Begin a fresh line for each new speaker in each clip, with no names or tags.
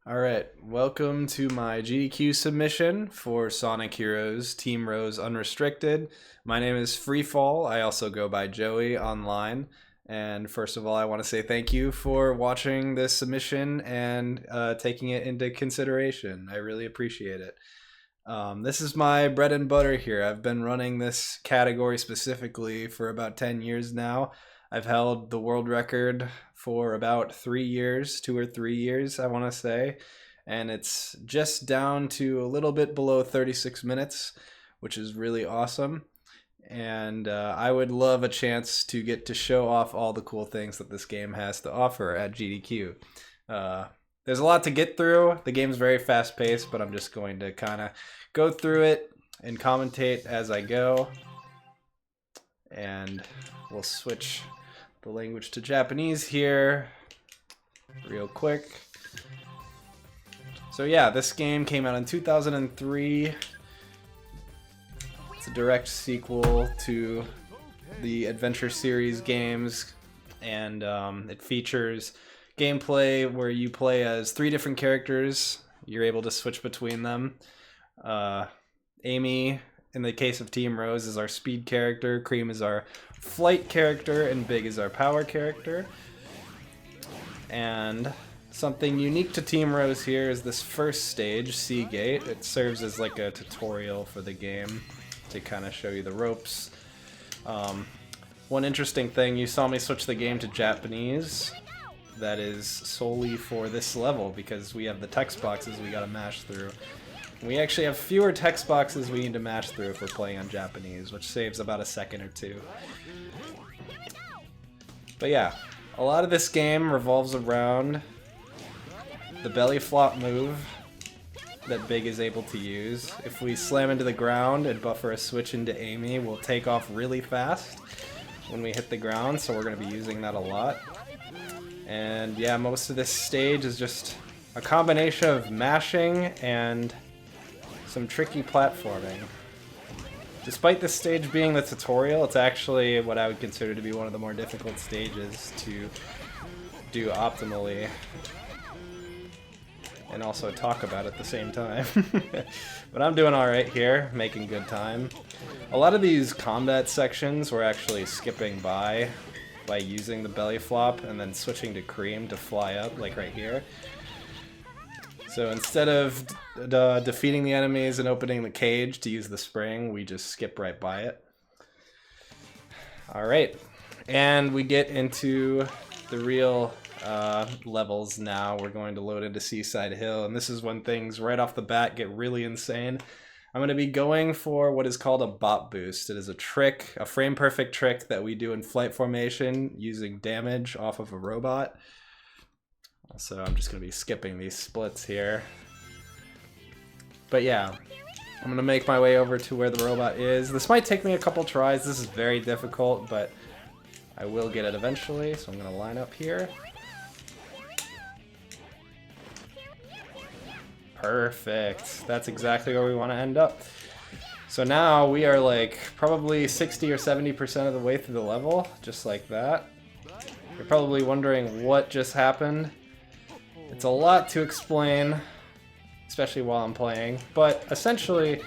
Alright, welcome to my GDQ submission for Sonic Heroes Team Rose Unrestricted. My name is Freefall. I also go by Joey online. And first of all, I want to say thank you for watching this submission and taking it into consideration. I really appreciate it. This is my bread and butter here. I've been running this category specifically for about 10 years now. I've held the world record for about 3 years, 2 or 3 years, I want to say. And it's just down to a little bit below 36 minutes, which is really awesome. And I would love a chance to get to show off all the cool things that this game has to offer at GDQ. There's a lot to get through. The game's very fast paced, but I'm just going to kind of go through it and commentate as I go. And we'll switch the language to Japanese here real quick. So yeah, this game came out in 2003. It's a direct sequel to the Adventure series games, and it features gameplay where you play as 3 different characters. You're able to switch between them. Amy, in the case of Team Rose, is our speed character, Cream is our flight character, and Big is our power character. And something unique to Team Rose here is this first stage, Seagate. It serves as like a tutorial for the game to kind of show you the ropes. One interesting thing, you saw me switch the game to Japanese. That is solely for this level because we have the text boxes we gotta mash through. We actually have fewer text boxes we need to mash through if we're playing on Japanese, which saves about a second or two. But yeah, a lot of this game revolves around the belly flop move that Big is able to use. If we slam into the ground and buffer a switch into Amy, we'll take off really fast when we hit the ground, so we're going to be using that a lot. And yeah, most of this stage is just a combination of mashing and some tricky platforming. Despite this stage being the tutorial, it's actually what I would consider to be one of the more difficult stages to do optimally and also talk about at the same time. But I'm doing alright here, making good time. A lot of these combat sections we're actually skipping by using the belly flop and then switching to Cream to fly up, like right here. So instead of defeating the enemies and opening the cage to use the spring, we just skip right by it. Alright, and we get into the real levels now. We're going to load into Seaside Hill, and this is when things right off the bat get really insane. I'm going to be going for what is called a bop boost. It is a trick, a frame-perfect trick that we do in flight formation using damage off of a robot. So I'm just going to be skipping these splits here. But yeah, I'm going to make my way over to where the robot is. This might take me a couple tries. This is very difficult, but I will get it eventually. So I'm going to line up here. Perfect. That's exactly where we want to end up. So now we are like probably 60 or 70% of the way through the level, just like that. You're probably wondering what just happened. It's a lot to explain, especially while I'm playing, but essentially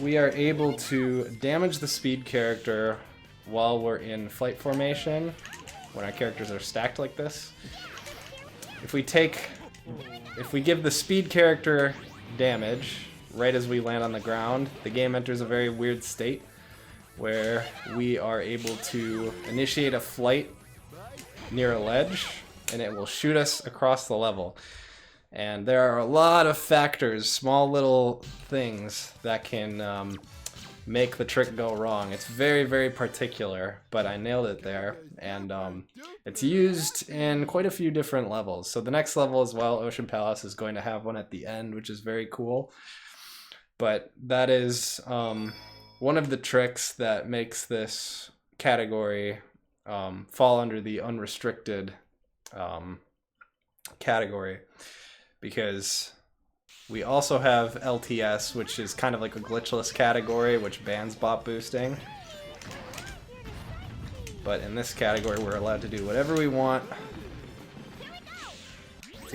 we are able to damage the speed character while we're in flight formation, when our characters are stacked like this. If we give the speed character damage right as we land on the ground, the game enters a very weird state where we are able to initiate a flight near a ledge, and it will shoot us across the level. And there are a lot of factors, small little things that can make the trick go wrong. It's very, very particular, but I nailed it there. And it's used in quite a few different levels. So the next level as well, Ocean Palace, is going to have one at the end, which is very cool. But that is one of the tricks that makes this category fall under the unrestricted category, because we also have LTS, which is kind of like a glitchless category, which bans bot boosting. But in this category, we're allowed to do whatever we want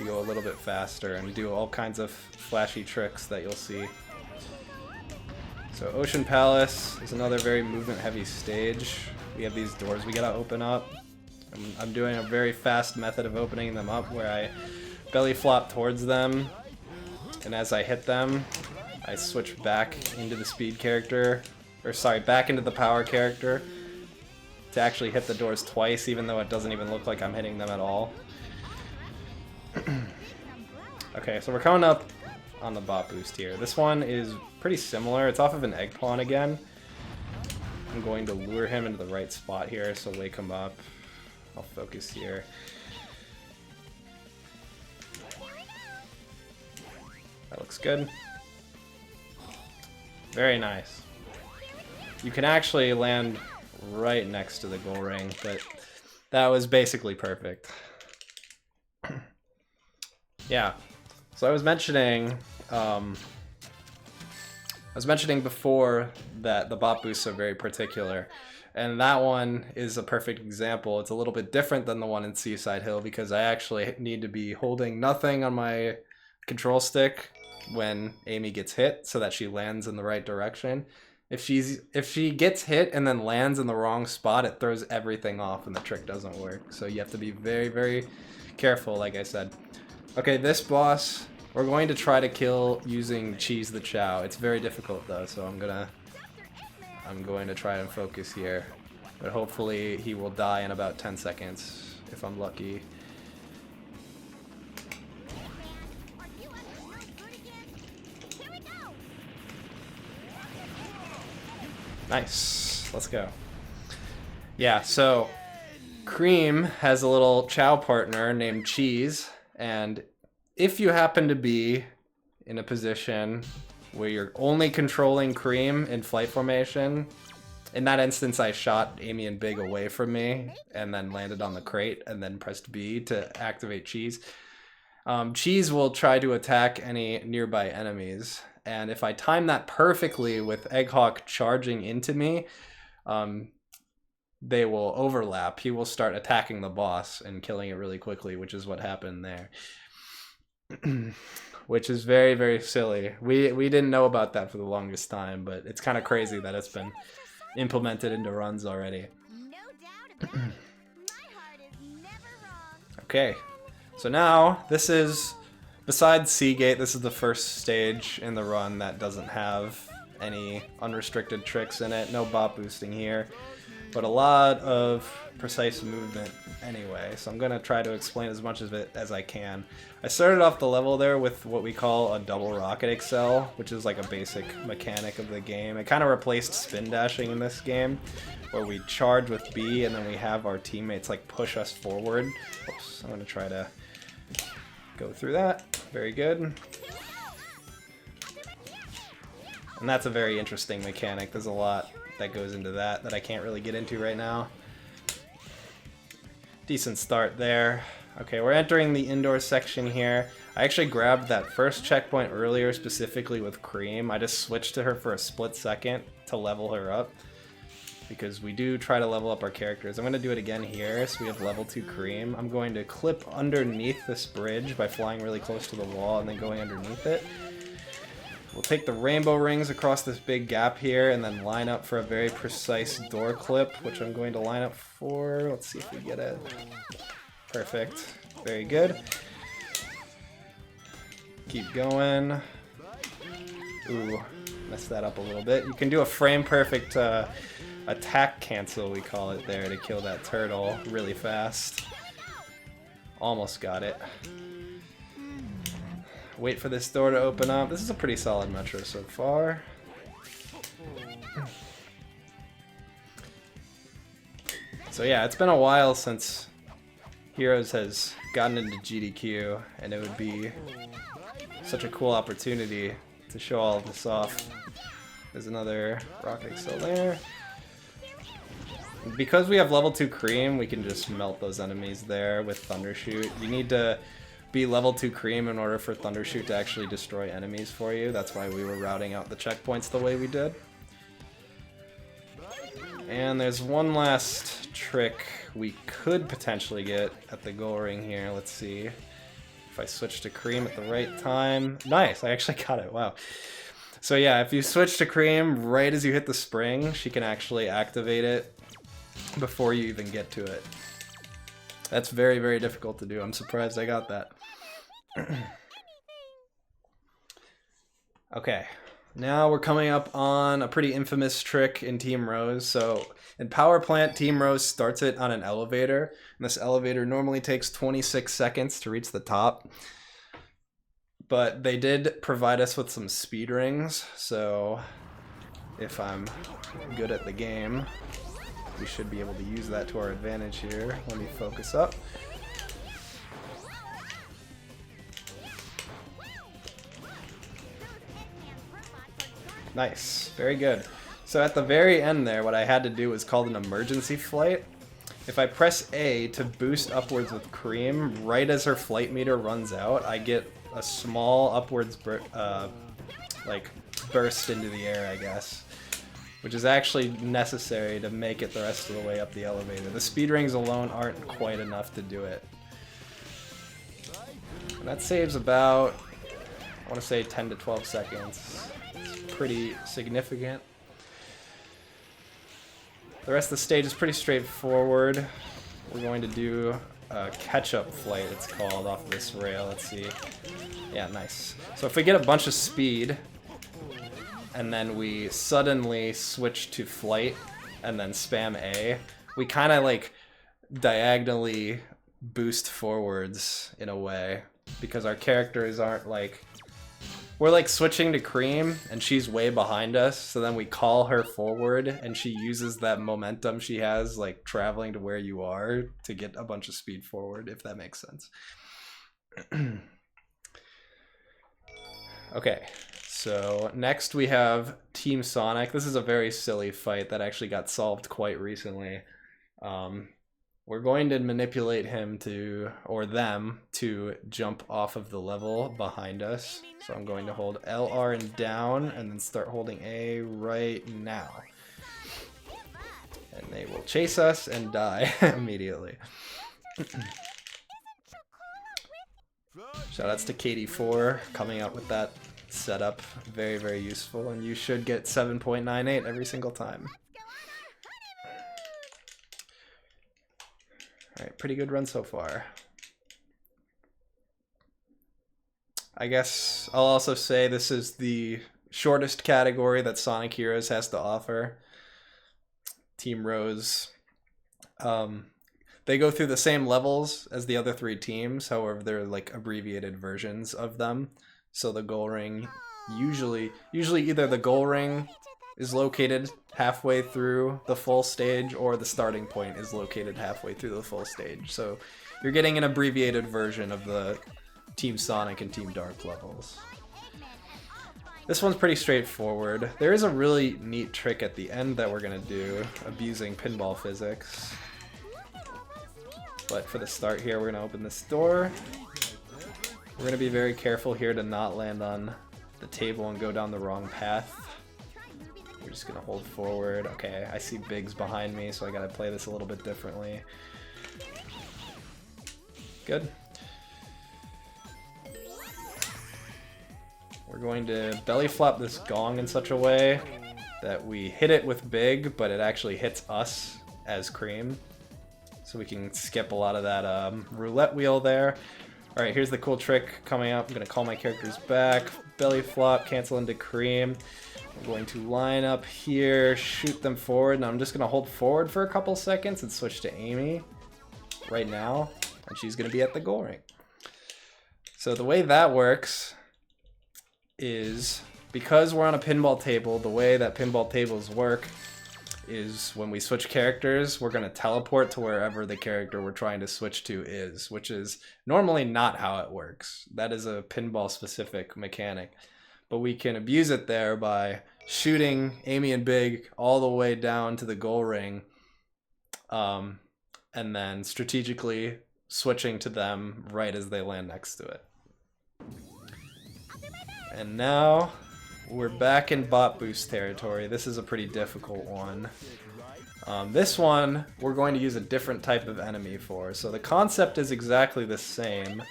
to to go a little bit faster and do all kinds of flashy tricks that you'll see. So Ocean Palace is another very movement-heavy stage. We have these doors we gotta open up. I'm doing a very fast method of opening them up where I belly flop towards them, and as I hit them, I switch back into the speed character, or sorry, back into the power character to actually hit the doors twice, even though it doesn't even look like I'm hitting them at all. Okay, so we're coming up on the bot boost here. This one is pretty similar. It's off of an egg pawn again. I'm going to lure him into the right spot here, so wake him up. I'll focus here. That looks good. Very nice. You can actually land right next to the goal ring, but that was basically perfect. Yeah. So I was mentioning before that the bot boosts are very particular, and that one is a perfect example. It's a little bit different than the one in Seaside Hill because I actually need to be holding nothing on my control stick when Amy gets hit so that she lands in the right direction. If she gets hit and then lands in the wrong spot, it throws everything off and the trick doesn't work. So you have to be very, very careful, like I said. Okay, this boss, we're going to try to kill using Cheese the Chow. It's very difficult though, so I'm going to try and focus here. But hopefully he will die in about 10 seconds, if I'm lucky. Nice. Let's go. Yeah, so Cream has a little Chow partner named Cheese, and if you happen to be in a position where you're only controlling Cream in flight formation, in that instance I shot Amy and Big away from me and then landed on the crate and then pressed B to activate Cheese. Cheese will try to attack any nearby enemies, and if I time that perfectly with Egghawk charging into me, they will overlap. He will start attacking the boss and killing it really quickly, which is what happened there. Which is very, very silly. We didn't know about that for the longest time, but it's kind of crazy that it's been implemented into runs already. Okay, so now this is, besides Seagate, this is the first stage in the run that doesn't have any unrestricted tricks in it. No bot boosting here, but a lot of precise movement anyway, so I'm going to try to explain as much of it as I can. I started off the level there with what we call a double rocket excel, which is like a basic mechanic of the game. It kind of replaced spin dashing in this game, where we charge with B and then we have our teammates like push us forward. Oops, I'm going to try to go through that. Very good. And that's a very interesting mechanic. There's a lot that goes into that I can't really get into right now. Decent start there. Okay, we're entering the indoor section here. I actually grabbed that first checkpoint earlier specifically with Cream. I just switched to her for a split second to level her up, because we do try to level up our characters. I'm going to do it again here, so we have level 2 Cream. I'm going to clip underneath this bridge by flying really close to the wall and then going underneath it. We'll take the rainbow rings across this big gap here and then line up for a very precise door clip, which I'm going to line up for. Let's see if we get it. Perfect. Very good. Keep going. Ooh, messed that up a little bit. You can do a frame perfect attack cancel, we call it there, to kill that turtle really fast. Almost got it. Wait for this door to open up. This is a pretty solid metro so far. So yeah, it's been a while since Heroes has gotten into GDQ, and it would be such a cool opportunity to show all of this off. There's another rocket excel there. Because we have level 2 Cream, we can just melt those enemies there with Thundershoot. You need to be level 2 Cream in order for Thundershoot to actually destroy enemies for you. That's why we were routing out the checkpoints the way we did. And there's one last trick we could potentially get at the goal ring here. Let's see. If I switch to Cream at the right time. Nice, I actually got it, wow. So yeah, if you switch to Cream right as you hit the spring, she can actually activate it before you even get to it. That's very, very difficult to do. I'm surprised I got that. Okay, now we're coming up on a pretty infamous trick in Team Rose. So in Power Plant, Team Rose starts it on an elevator, and this elevator normally takes 26 seconds to reach the top. But they did provide us with some speed rings, so if I'm good at the game, we should be able to use that to our advantage here. Let me focus up. Nice, very good. So at the very end there, what I had to do was called an emergency flight. If I press A to boost upwards with Cream, right as her flight meter runs out, I get a small upwards burst into the air, I guess, which is actually necessary to make it the rest of the way up the elevator. The speed rings alone aren't quite enough to do it. And that saves about, I want to say 10 to 12 seconds. It's pretty significant. The rest of the stage is pretty straightforward. We're going to do a catch-up flight, it's called, off this rail. Let's see. Yeah, nice. So if we get a bunch of speed, and then we suddenly switch to flight, and then spam A, we kind of like diagonally boost forwards in a way, because our characters aren't like... We're like switching to Cream, and she's way behind us, so then we call her forward, and she uses that momentum she has, like traveling to where you are, to get a bunch of speed forward, if that makes sense. Okay, so next we have Team Sonic. This is a very silly fight that actually got solved quite recently. We're going to manipulate him to, or them, to jump off of the level behind us. So I'm going to hold LR and down, and then start holding A right now. And they will chase us and die immediately. Shoutouts to KD4 coming out with that setup. Very, very useful, and you should get 7.98 every single time. Alright, pretty good run so far. I guess I'll also say this is the shortest category that Sonic Heroes has to offer. Team Rose. They go through the same levels as the other three teams, however they're like abbreviated versions of them. So the goal ring, usually either the goal ring is located halfway through the full stage, or the starting point is located halfway through the full stage. So you're getting an abbreviated version of the Team Sonic and Team Dark levels. This one's pretty straightforward. There is a really neat trick at the end that we're gonna do, abusing pinball physics. But for the start here, we're gonna open this door. We're gonna be very careful here to not land on the table and go down the wrong path. We're just gonna hold forward. Okay, I see Biggs behind me, so I gotta play this a little bit differently. Good. We're going to belly flop this gong in such a way that we hit it with Big, but it actually hits us as Cream. So we can skip a lot of that roulette wheel there. Alright, here's the cool trick coming up. I'm going to call my characters back. Belly flop, cancel into Cream. I'm going to line up here, shoot them forward, and I'm just going to hold forward for a couple seconds and switch to Amy right now. And she's going to be at the goal ring. So the way that works is, because we're on a pinball table, the way that pinball tables work is when we switch characters, we're going to teleport to wherever the character we're trying to switch to is, which is normally not how it works. That is a pinball specific mechanic. But we can abuse it there by shooting Amy and Big all the way down to the goal ring, and then strategically switching to them right as they land next to it. And now we're back in bot boost territory. This is a pretty difficult one. This one we're going to use a different type of enemy for. So the concept is exactly the same,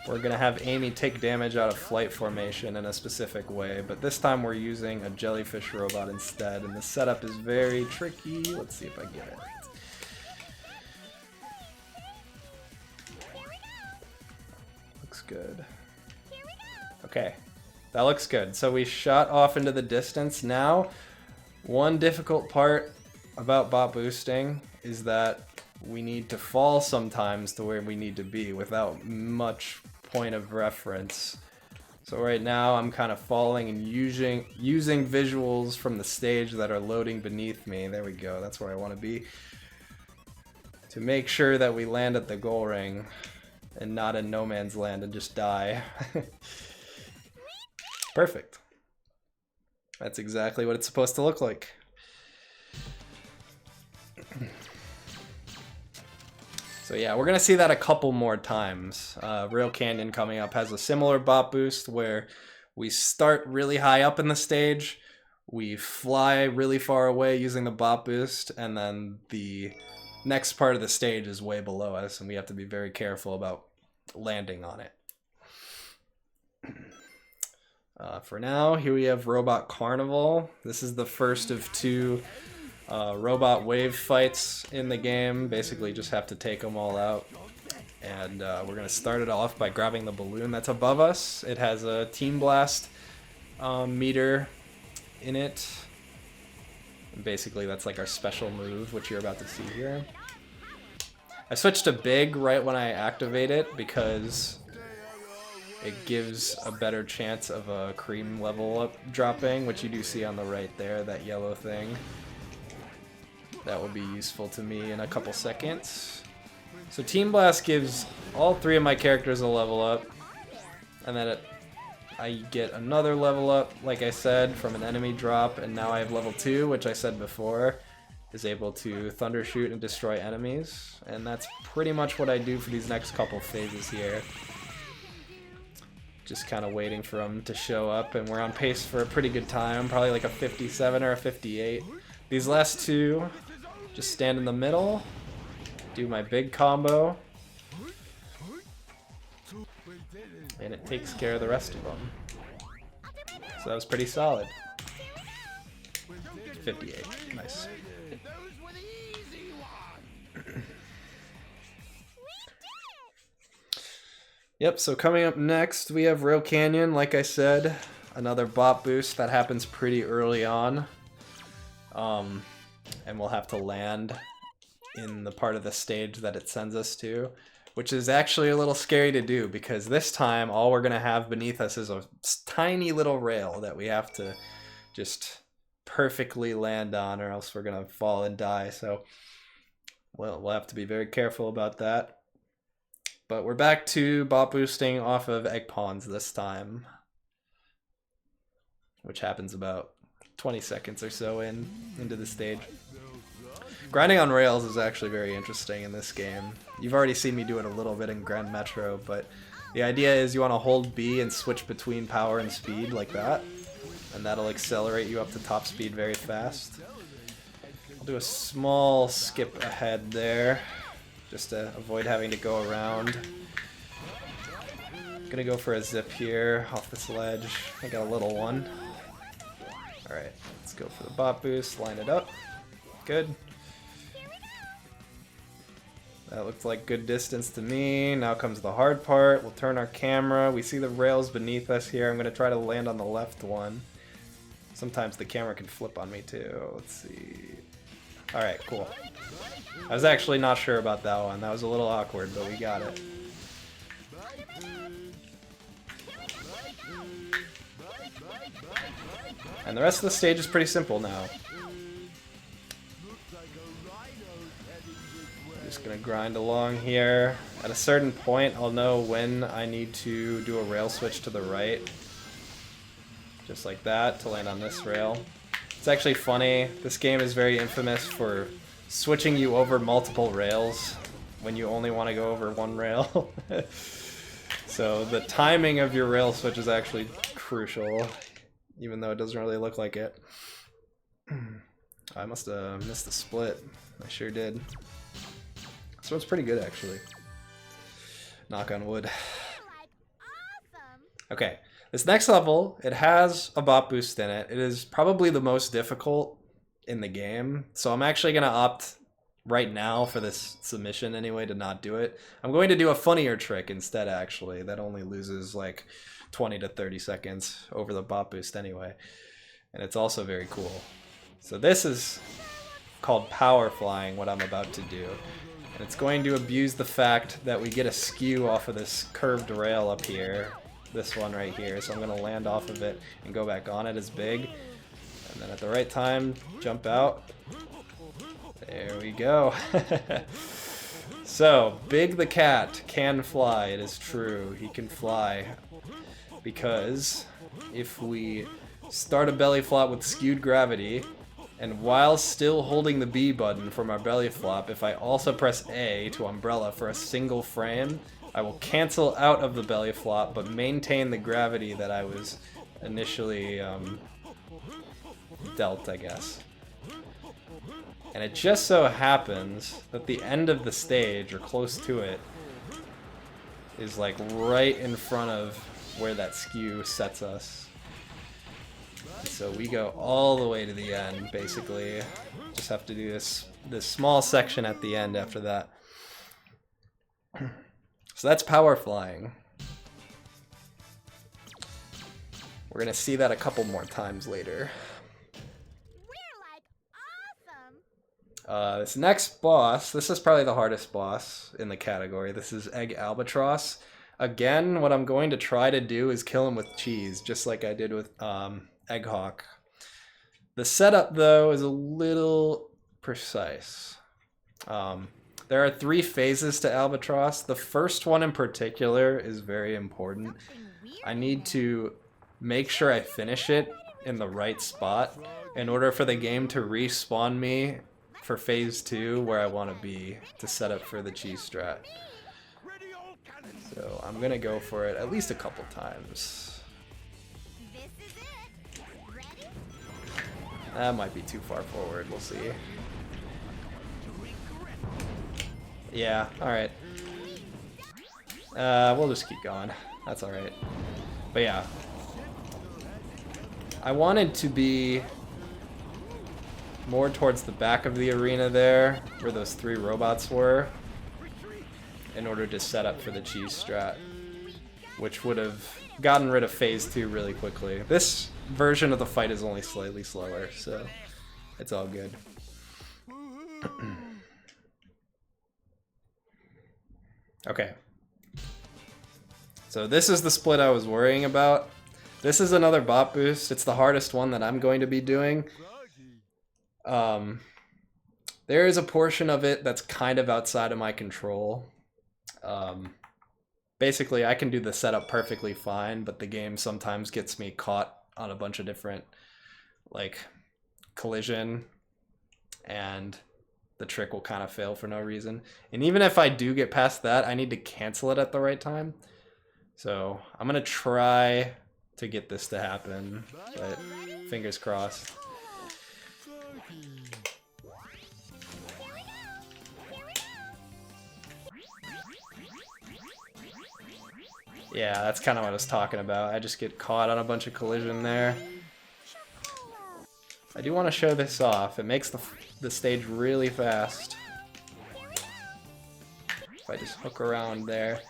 we're gonna have Amy take damage out of flight formation in a specific way, but this time we're using a jellyfish robot instead, and the setup is very tricky. Let's see if I get it. Looks good. Okay, that looks good. So we shot off into the distance. Now, one difficult part about bot boosting is that we need to fall sometimes to where we need to be without much point of reference. So right now I'm kind of falling and using visuals from the stage that are loading beneath me. There we go, that's where I want to be. To make sure that we land at the goal ring and not in no man's land and just die. Perfect. That's exactly what it's supposed to look like. So yeah, we're gonna see that a couple more times. Rail Canyon coming up has a similar bot boost where we start really high up in the stage, we fly really far away using the bot boost, and then the next part of the stage is way below us, and we have to be very careful about landing on it. For now, here we have Robot Carnival. This is the first of two robot wave fights in the game. Basically just have to take them all out, and we're gonna start it off by grabbing the balloon that's above us. It has a Team Blast meter in it, and basically that's like our special move, which you're about to see here. I switched to big right when I activate it because it gives a better chance of a cream level up dropping, which you do see on the right there, that yellow thing. That will be useful to me in a couple seconds. So Team Blast gives all three of my characters a level up, and then I get another level up, like I said, from an enemy drop, and now I have level 2, which I said before is able to thunder shoot and destroy enemies, and that's pretty much what I do for these next couple phases here. Just kind of waiting for them to show up, and we're on pace for a pretty good time, probably like a 57 or a 58. These last two, just stand in the middle, do my big combo, and it takes care of the rest of them. So that was pretty solid. 58, nice. Yep, so coming up next, we have Rail Canyon, like I said, another bot boost that happens pretty early on. And we'll have to land in the part of the stage that it sends us to, which is actually a little scary to do because this time all we're gonna have beneath us is a tiny little rail that we have to just perfectly land on, or else we're gonna fall and die. So we'll have to be very careful about that. But we're back to bot boosting off of egg pawns this time, which happens about 20 seconds or so into the stage. Grinding on rails is actually very interesting in this game. You've already seen me do it a little bit in Grand Metro, but the idea is you want to hold B and switch between power and speed like that, and that'll accelerate you up to top speed very fast. I'll do a small skip ahead there, just to avoid having to go around. Gonna go for a zip here off this ledge. I got a little one. Alright, let's go for the bot boost, line it up. Good. That looked like good distance to me. Now comes the hard part. We'll turn our camera. We see the rails beneath us here. I'm going to try to land on the left one. Sometimes the camera can flip on me too. Let's see. Alright, cool. I was actually not sure about that one. That was a little awkward, but we got it. And the rest of the stage is pretty simple now. Just gonna grind along here. At a certain point, I'll know when I need to do a rail switch to the right. Just like that, to land on this rail. It's actually funny, this game is very infamous for switching you over multiple rails when you only want to go over one rail. So the timing of your rail switch is actually crucial, even though it doesn't really look like it. I must have missed the split. I sure did. So it's pretty good, actually. Knock on wood. Okay, this next level, it has a bot boost in it. It is probably the most difficult in the game, so I'm actually going to opt right now for this submission anyway to not do it. I'm going to do a funnier trick instead, actually, that only loses like 20 to 30 seconds over the bot boost anyway, and it's also very cool. So this is called power flying, what I'm about to do. And it's going to abuse the fact that we get a skew off of this curved rail up here. This one right here. So I'm going to land off of it and go back on it as big. And then at the right time, jump out. There we go. So, Big the cat can fly. It is true. He can fly. Because if we start a belly flop with skewed gravity, and while still holding the B button from our belly flop, if I also press A to umbrella for a single frame, I will cancel out of the belly flop but maintain the gravity that I was initially dealt, I guess. And it just so happens that the end of the stage, or close to it, is like right in front of where that skew sets us. So we go all the way to the end, basically. Just have to do this small section at the end after that. So that's power flying. We're gonna see that a couple more times later. This next boss, this is probably the hardest boss in the category. This is Egg Albatross. Again, what I'm going to try to do is kill him with cheese, just like I did with Egg Hawk. The setup, though, is a little precise. There are 3 phases to Albatross. The first one in particular is very important. I need to make sure I finish it in the right spot in order for the game to respawn me for phase 2 where I want to be to set up for the cheese strat. So I'm gonna go for it at least a couple times. That might be too far forward, we'll see. Yeah, alright. We'll just keep going. That's alright. But yeah. I wanted to be more towards the back of the arena there, where those 3 robots were, in order to set up for the cheese strat, which would have gotten rid of phase 2 really quickly. This version of the fight is only slightly slower, so it's all good. Okay. So this is the split I was worrying about. This is another bot boost. It's the hardest one that I'm going to be doing. There is a portion of it that's kind of outside of my control. Basically, I can do the setup perfectly fine, but the game sometimes gets me caught on a bunch of different, like, collision, and the trick will kind of fail for no reason. And even if I do get past that, I need to cancel it at the right time. So I'm gonna try to get this to happen, but fingers crossed. Yeah, that's kind of what I was talking about. I just get caught on a bunch of collision there. I do want to show this off. It makes the stage really fast. If I just hook around there.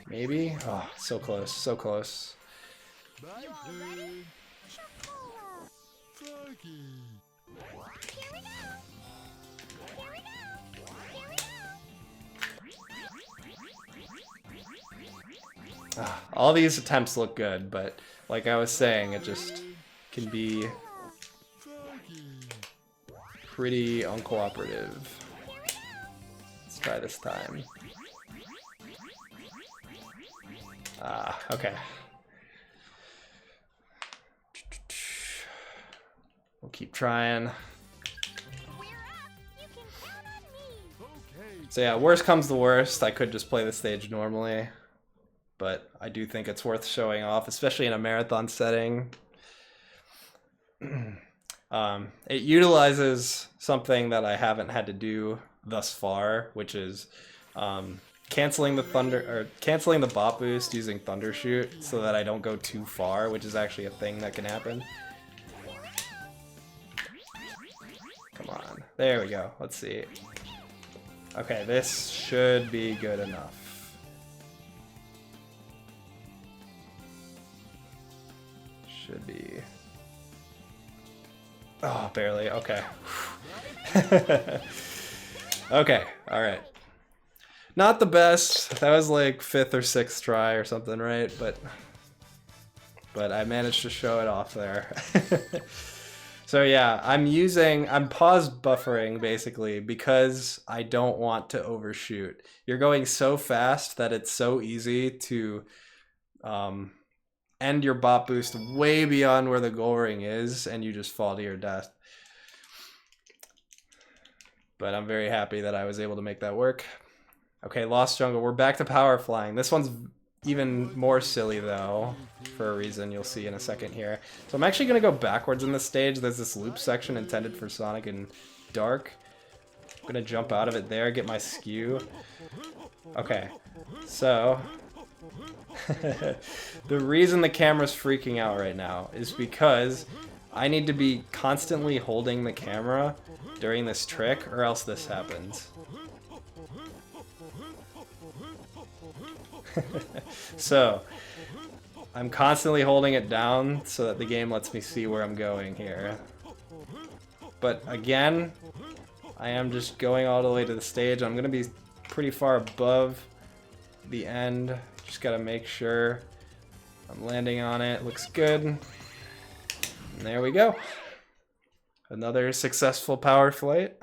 Maybe? Oh, so close, so close. All these attempts look good, but like I was saying, it just can be pretty uncooperative. Let's try this time. Okay. We'll keep trying. So yeah, worst comes to worst, I could just play the stage normally. But I do think it's worth showing off, especially in a marathon setting. It utilizes something that I haven't had to do thus far, which is canceling the canceling the bot boost using Thunder Shoot so that I don't go too far, which is actually a thing that can happen. Come on. There we go. Let's see. Okay, this should be good enough. Should be. Oh, barely. Okay. Okay, alright. Not the best. That was like 5th or 6th try or something, right? But I managed to show it off there. So yeah, I'm pause buffering basically because I don't want to overshoot. You're going so fast that it's so easy to end your bot boost way beyond where the goal ring is and you just fall to your death. But I'm very happy that I was able to make that work. Okay, Lost Jungle, we're back to power flying. This one's even more silly though, for a reason you'll see in a second here. So I'm actually gonna go backwards in this stage. There's this loop section intended for Sonic and Dark. I'm gonna jump out of it there, get my skew. Okay, so the reason the camera's freaking out right now is because I need to be constantly holding the camera during this trick or else this happens. So I'm constantly holding it down so that the game lets me see where I'm going here. But again, I am just going all the way to the stage. I'm gonna be pretty far above the end. Just gotta make sure I'm landing on it. Looks good. And there we go. Another successful power flight.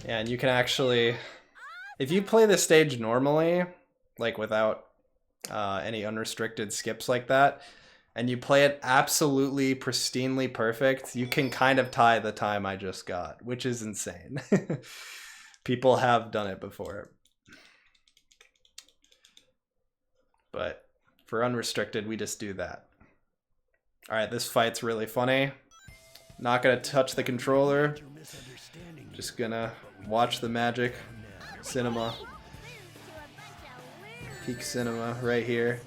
Yeah, and you can actually, if you play this stage normally, like without any unrestricted skips like that, and you play it absolutely pristinely perfect, you can kind of tie the time I just got, which is insane. People have done it before. But for unrestricted, we just do that. Alright, this fight's really funny. Not gonna touch the controller. Just gonna watch the magic. Cinema. Peak cinema right here.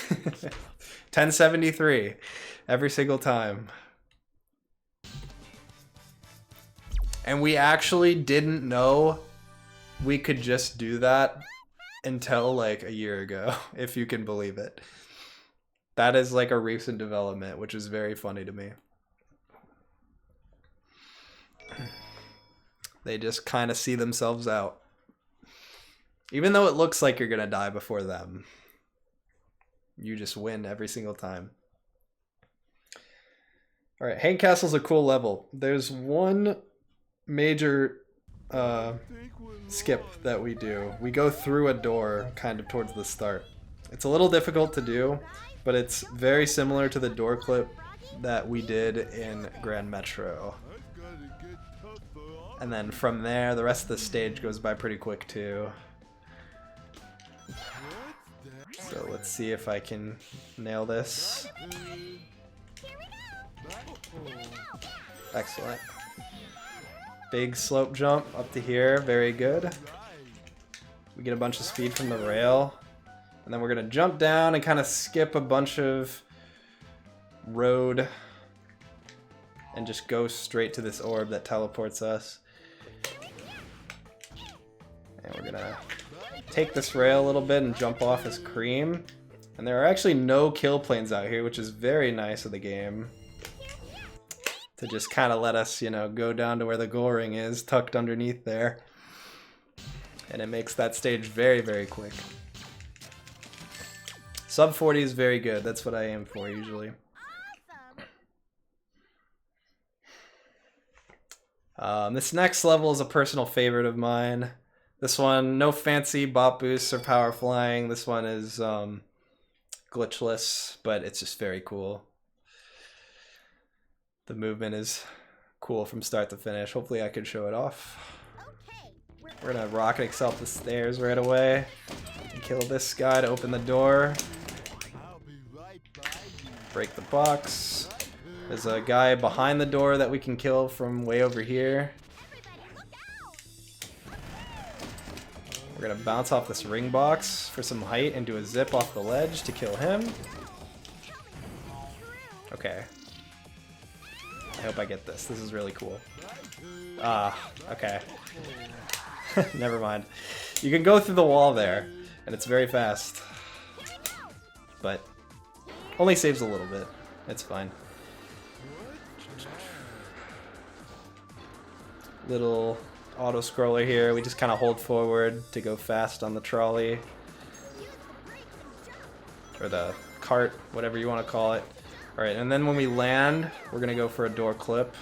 1073 every single time. And we actually didn't know we could just do that until like a year ago, if you can believe it. That is like a recent development, which is very funny to me. They just kind of see themselves out. Even though it looks like you're gonna die before them, you just win every single time. Alright, Hank Castle's a cool level. There's one major skip that we do. We go through a door kind of towards the start. It's a little difficult to do, but it's very similar to the door clip that we did in Grand Metro. And then from there, the rest of the stage goes by pretty quick too. So let's see if I can nail this. Excellent. Big slope jump up to here, very good. We get a bunch of speed from the rail. And then we're gonna jump down and kind of skip a bunch of road and just go straight to this orb that teleports us. And we're gonna take this rail a little bit and jump off as Cream. And there are actually no kill planes out here, which is very nice of the game. To just kind of let us, you know, go down to where the goal ring is, tucked underneath there. And it makes that stage very, very quick. Sub 40 is very good. That's what I aim for usually. This next level is a personal favorite of mine. This one, no fancy bot boosts or power flying. This one is glitchless, but it's just very cool. The movement is cool from start to finish. Hopefully I can show it off. We're gonna rocket excel up the stairs right away. And kill this guy to open the door. Break the box. There's a guy behind the door that we can kill from way over here. We're gonna bounce off this ring box for some height and do a zip off the ledge to kill him. Okay. I hope I get this. This is really cool. Ah, okay. Never mind. You can go through the wall there, and it's very fast. But only saves a little bit. It's fine. Little auto scroller here. We just kind of hold forward to go fast on the trolley. Or the cart, whatever you want to call it. Alright, and then when we land, we're going to go for a door clip.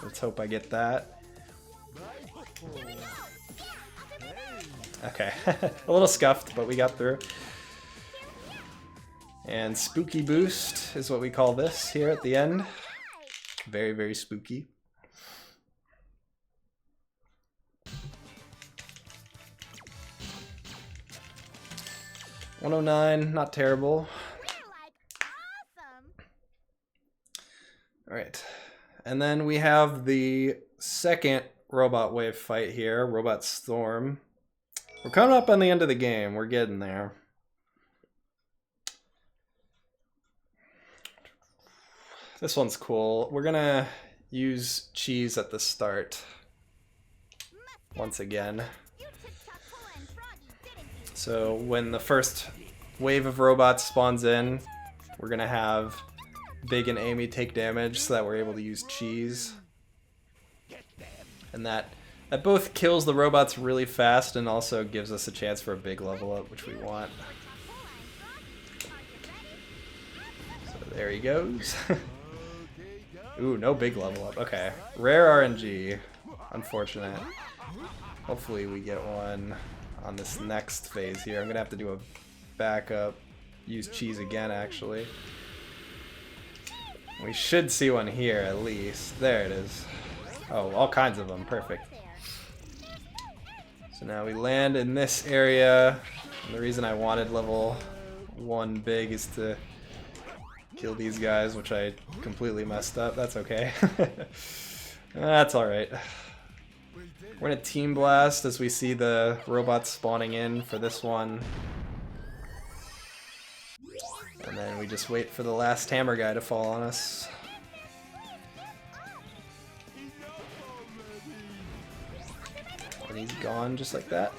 Let's hope I get that. Okay, a little scuffed, but we got through. And spooky boost is what we call this here at the end. Very, very spooky. $109, not terrible. Alright, and then we have the second robot wave fight here, Robot Storm. We're coming up on the end of the game, we're getting there. This one's cool. We're gonna use cheese at the start. Once again. So when the first wave of robots spawns in, we're gonna have Big and Amy take damage so that we're able to use cheese. And that both kills the robots really fast and also gives us a chance for a big level up, which we want. So there he goes. Ooh, no big level up. Okay. Rare RNG. Unfortunate. Hopefully we get one on this next phase here. I'm gonna have to do a backup. Use cheese again, actually. We should see one here, at least. There it is. Oh, all kinds of them. Perfect. So now we land in this area. And the reason I wanted level 1 big is to kill these guys, which I completely messed up. That's okay. That's alright. We're gonna team blast as we see the robots spawning in for this one. And then we just wait for the last hammer guy to fall on us. And he's gone just like that.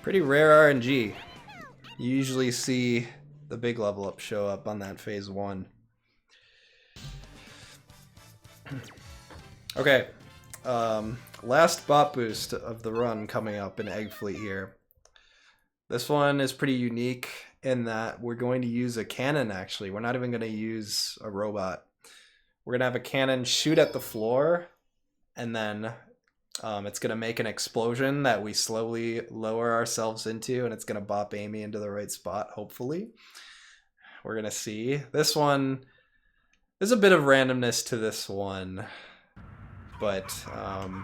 Pretty rare RNG. You usually see the big level up show up on that phase 1. Okay. Last bot boost of the run coming up in Egg Fleet here. This one is pretty unique in that we're going to use a cannon, actually. We're not even going to use a robot. We're going to have a cannon shoot at the floor, and then it's going to make an explosion that we slowly lower ourselves into, and it's going to bop Amy into the right spot, hopefully. We're going to see. This one, there's a bit of randomness to this one, but I'm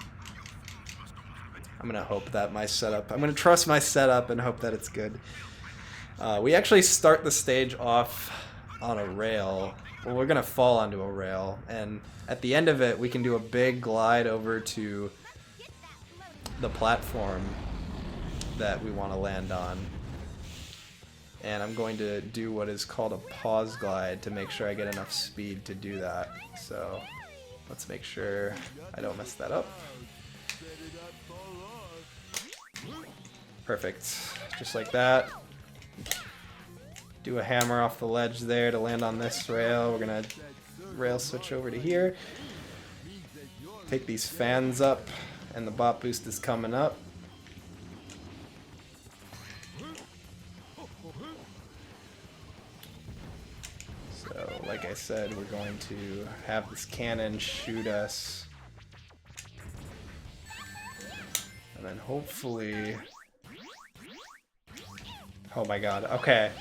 gonna hope that my setup, I'm gonna trust my setup and hope that it's good. We actually start the stage off on a rail. Well, we're gonna fall onto a rail, and at the end of it, we can do a big glide over to the platform that we want to land on. And I'm going to do what is called a pause glide to make sure I get enough speed to do that. So let's make sure I don't mess that up. Perfect. Just like that. Do a hammer off the ledge there to land on this rail. We're gonna rail switch over to here. Take these fans up, and the bot boost is coming up. So, like I said, we're going to have this cannon shoot us. And then hopefully... Oh my god, okay.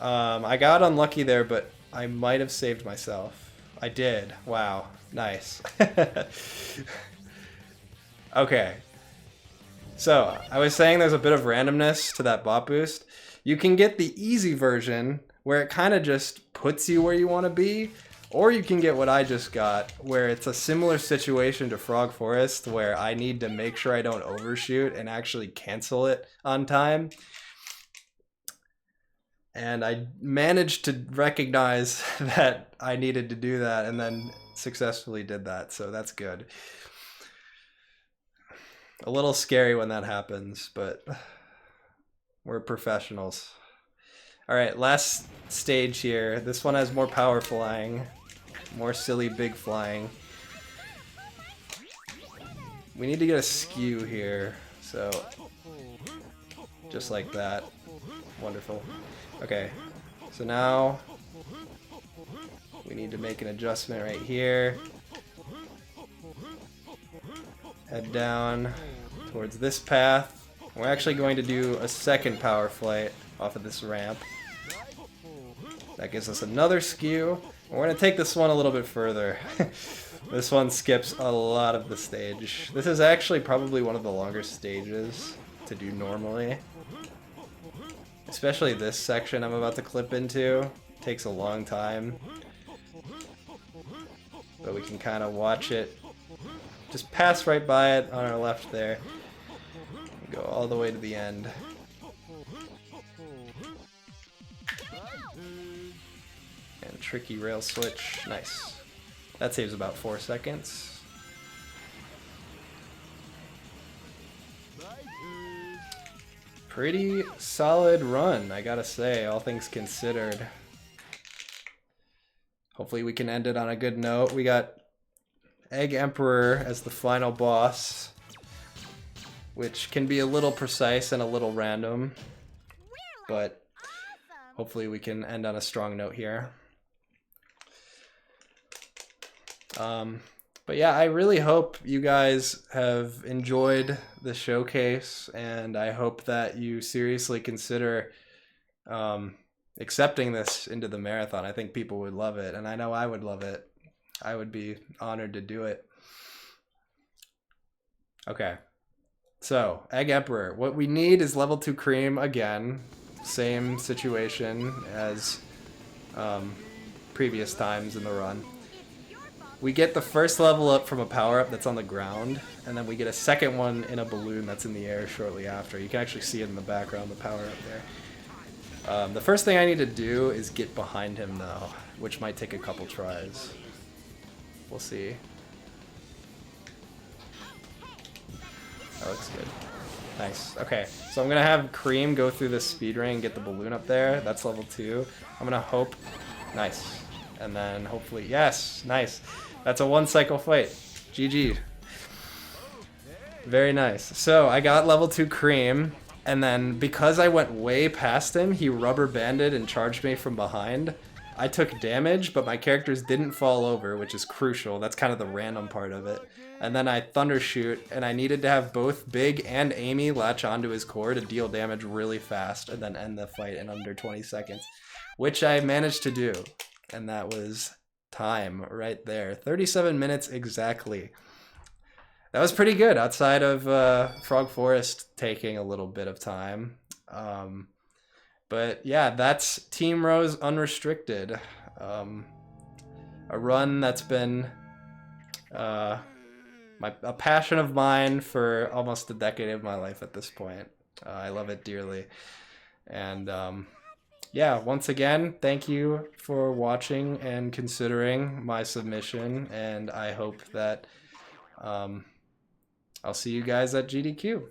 I got unlucky there, but I might have saved myself. I did. Wow. Nice. Okay. So, I was saying there's a bit of randomness to that bot boost. You can get the easy version where it kind of just puts you where you want to be, or you can get what I just got, where it's a similar situation to Frog Forest, where I need to make sure I don't overshoot and actually cancel it on time. And I managed to recognize that I needed to do that and then successfully did that, so that's good. A little scary when that happens, but we're professionals. Alright, last stage here. This one has more power flying. More silly big flying. We need to get a skew here, so just like that. Wonderful. Okay, so now we need to make an adjustment right here. Head down towards this path. We're actually going to do a second power flight off of this ramp. That gives us another skew. We're going to take this one a little bit further. This one skips a lot of the stage. This is actually probably one of the longer stages to do normally. Especially this section I'm about to clip into. Takes a long time. But we can kind of watch it. Just pass right by it on our left there. Go all the way to the end. And tricky rail switch. Nice. That saves about 4 seconds. Pretty solid run, I gotta say, all things considered. Hopefully we can end it on a good note. We got Egg Emperor as the final boss, which can be a little precise and a little random, but hopefully we can end on a strong note here. But yeah, I really hope you guys have enjoyed the showcase, and I hope that you seriously consider accepting this into the marathon. I think people would love it, and I know I would love it. I would be honored to do it. Okay, so Egg Emperor. What we need is level 2 cream again. Same situation as previous times in the run. We get the first level up from a power-up that's on the ground, and then we get a second one in a balloon that's in the air shortly after. You can actually see it in the background, the power-up there. The first thing I need to do is get behind him, though, which might take a couple tries. We'll see. That looks good. Nice. Okay, so I'm going to have Cream go through this speed ring and get the balloon up there. That's level 2. I'm going to hope... Nice. And then hopefully... Yes! Nice. That's a 1 cycle fight. GG. Very nice. So I got level 2 Cream, and then because I went way past him, he rubber banded and charged me from behind. I took damage, but my characters didn't fall over, which is crucial. That's kind of the random part of it. And then I Thundershoot, and I needed to have both Big and Amy latch onto his core to deal damage really fast and then end the fight in under 20 seconds, which I managed to do. And that was time right there. 37 minutes exactly. That was pretty good outside of Frog Forest taking a little bit of time. But yeah, that's Team Rose Unrestricted. A run that's been a passion of mine for almost a decade of my life at this point. I love it dearly. And yeah, once again, thank you for watching and considering my submission, and I hope that I'll see you guys at GDQ.